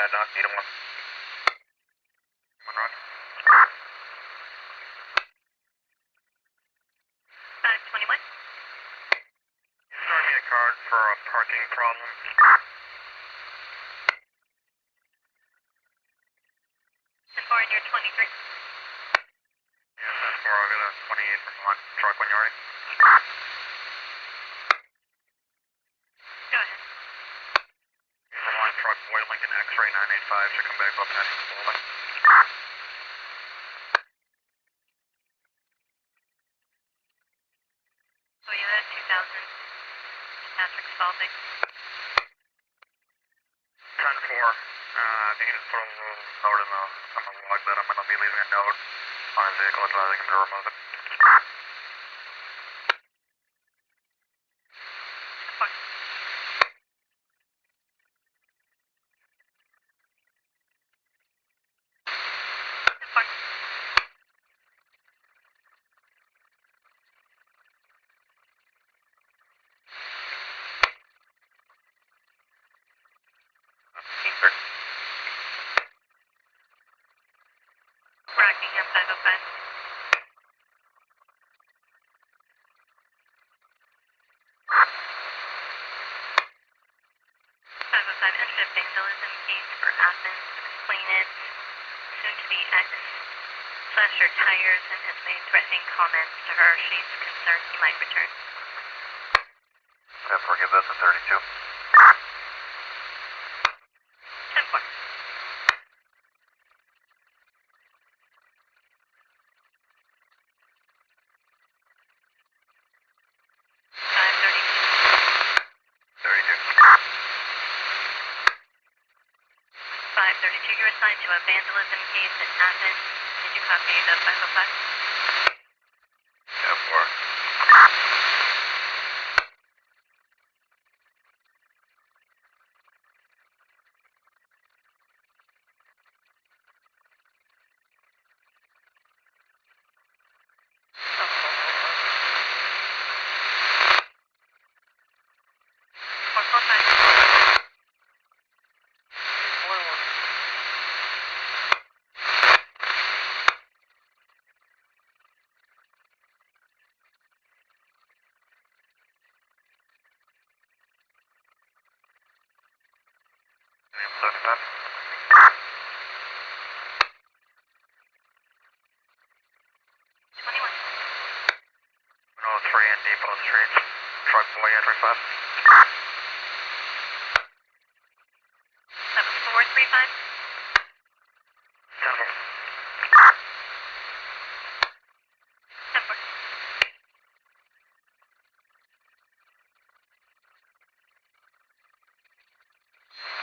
Doc, need one. One run. 521. Start me a card for a parking problem. And 4 in your 23. Yes, that's 4. I'll get a 28 from one truck when you're ready. Go ahead. From one truck, Boy Lincoln X-ray 985 should come back up next. So you had 2000. Patrick Spalding. 10-4. If you can just put a little note on the log that I'm going to be leaving a note on his vehicle advising him to remove it. Rockingham 505. 505 and shifting vandalism case for Athens. Explain it. Soon to be X. Slashed her tires and has made threatening comments to her. She's concerned he might return. 10-4, give that to 32. 10-4. You're assigned to a vandalism case in Athens. Did you copy the 505? Yeah, 4. Depot Street, truck boy entry 5. That was 435? 10-4. 10-4.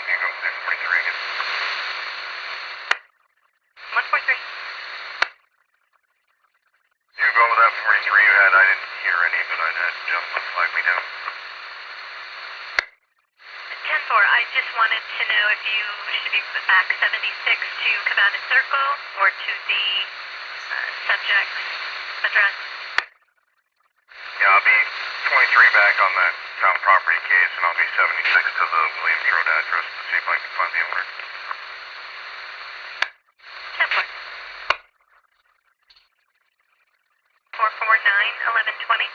You go with 43 again. 143. You go with that 43 you had. I didn't hear any, but I had just most likely down. 10-4, I just wanted to know if you should be put back 76 to Cabana Circle or to the subject's address. Yeah, I'll be 23 back on that town property case, and I'll be 76 to the Williams Road address to see if I can find the owner. 10-4. 449-1120.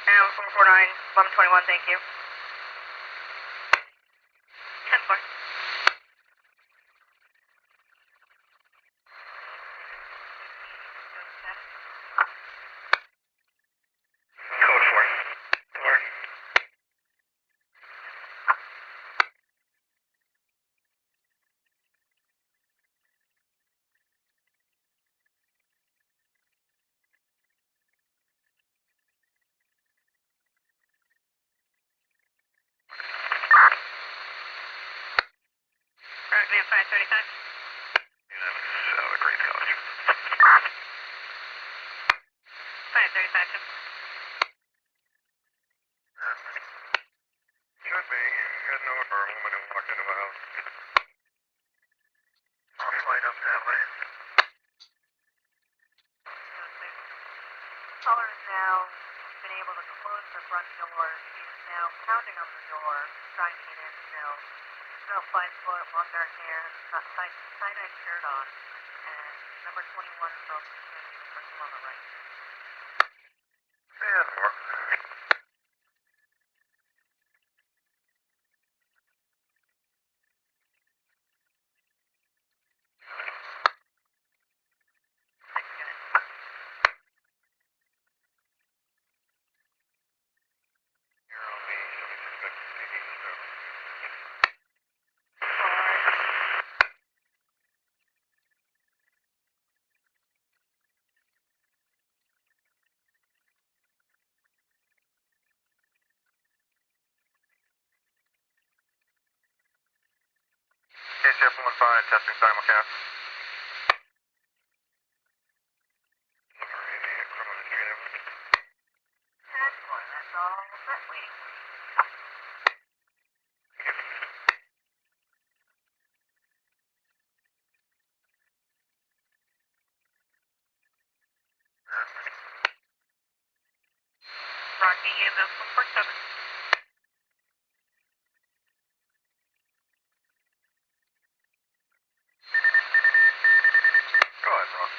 And 449-1121, thank you. 10-4. Code 4. 4. Rockingham 535. Yeah, that's great college. 535. Should be. You got no for a woman who walked into a house. I'll slide up that way. Caller has now been able to close the front door. He is now pounding on the door, trying to get in. No About 5 foot, long dark hair, got tie-dye shirt on, and number 21 felt maybe the person on the right. Yeah, more. Thanks, guys. You're on the 76 back to CD, so. KCF 15, testing simulcast. Number 88, chronometer. Excellent, that's all set waiting for you. Rocky EMS 147. Go ahead, Ross.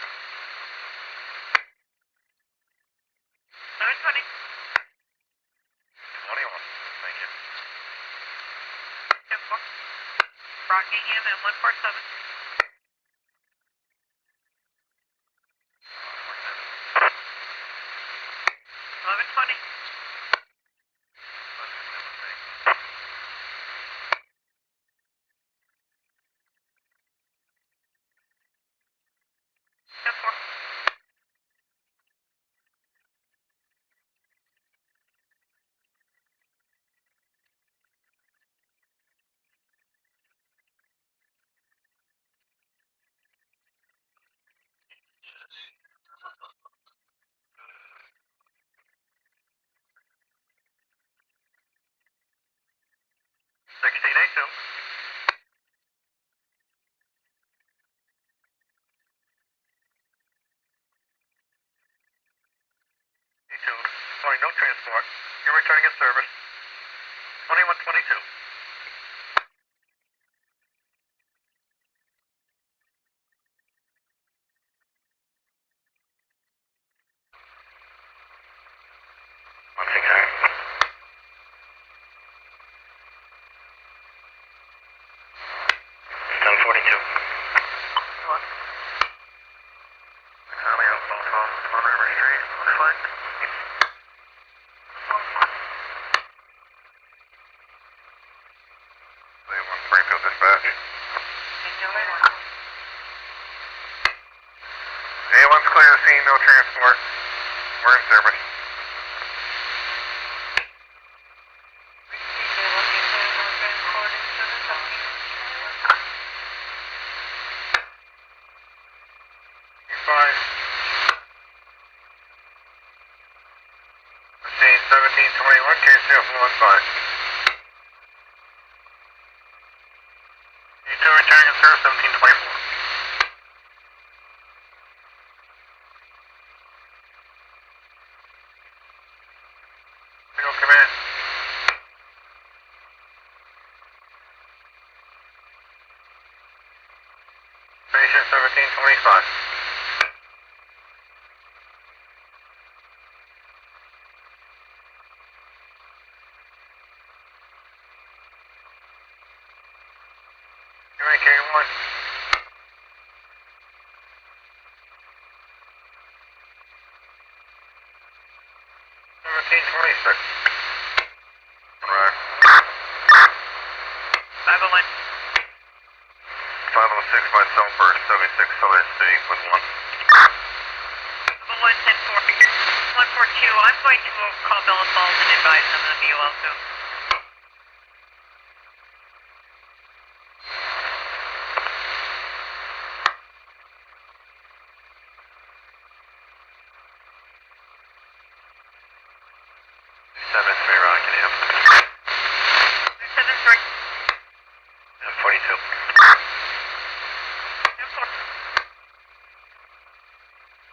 720. 21. Thank you. 10-4. Rocky EMS 147. 1120. 10-4. Sorry, no transport. You're returning in service. 2122. One thing, 1042. What? Tommy on phone call on River Street. Looks like. Springfield dispatch. A1's clear, seeing no transport. We're in service. You're fine. Machine 1721, KCF 15. You two returning in service 1724. Signal command. Patient 1725. K1. $17.26. Right. 501. 506 by Sunburst, 76 Southern City with 1. 501, 10-4. 142. I'm going to call Bella Falls and advise them of you also.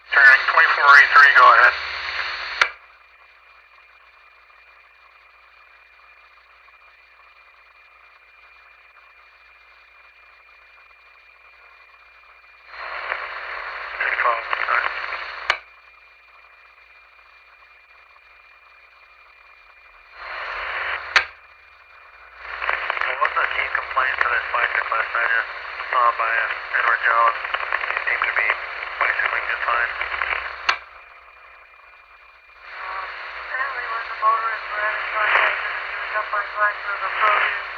Turning 2483, go ahead. for this bike request. I just saw him by Edward Jones. He seems to be bicycling just fine. Apparently when the motorist were having contact with him, he was up on Black River Produce,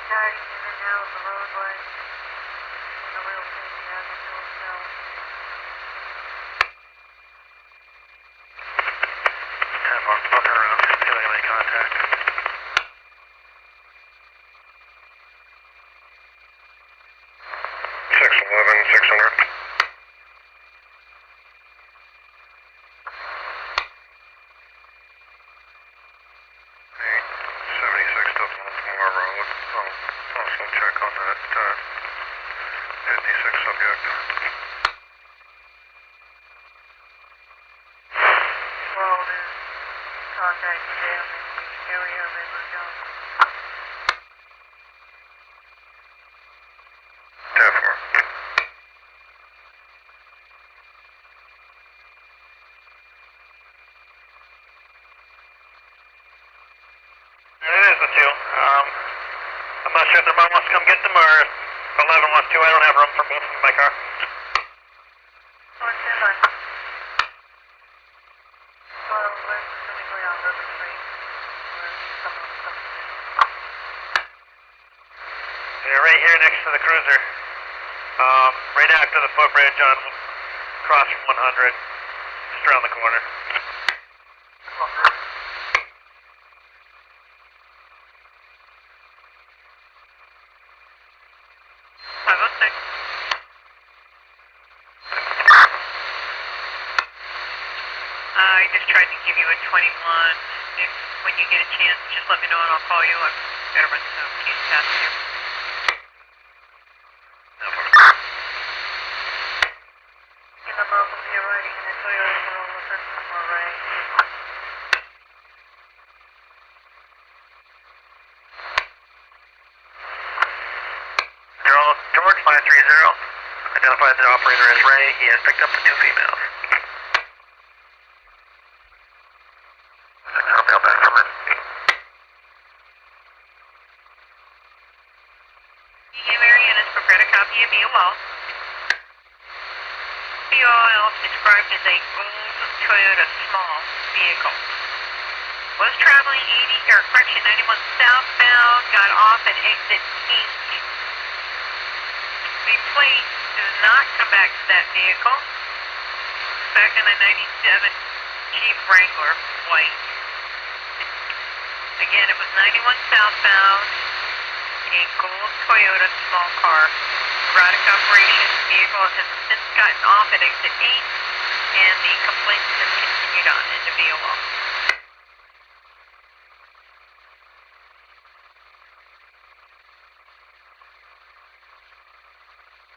guiding in and out of the roadway. With a real safety hazard to himself. I'll turn around and see if I can make contact. 611, 600. 76 to Baltimore Road. I'll also check on that 56 subject. Well, there's contact with them in the area of Edward Jones. 10-4. It is the 2. I'm not sure if the mom wants to come get them or if 11 wants to. I don't have room for both in my car. Oh, it's in line. Well, we're specifically on River Street, where some of the stuff is. They're right here next to the cruiser. Right after the footbridge on across from 100. Just around the corner. I just tried to give you a 21. If when you get a chance, just let me know and I'll call you. I've got to run some case past here. In the mobile here riding in a Toyota Corolla from Ray. George 530 identified the operator as Ray. He has picked up the 2 females. I'll come back from it. Marion is prepared a copy of BOL. BOL described as a gold Toyota small vehicle. Was traveling 91 southbound, got off at exit 8. The plate does not come back to that vehicle. Back in a 97 Jeep Wrangler, white. Again, it was 91 southbound, a gold Toyota small car. Erratic operation. Vehicle has since gotten off at exit 8, and the complaint has continued on into VOL.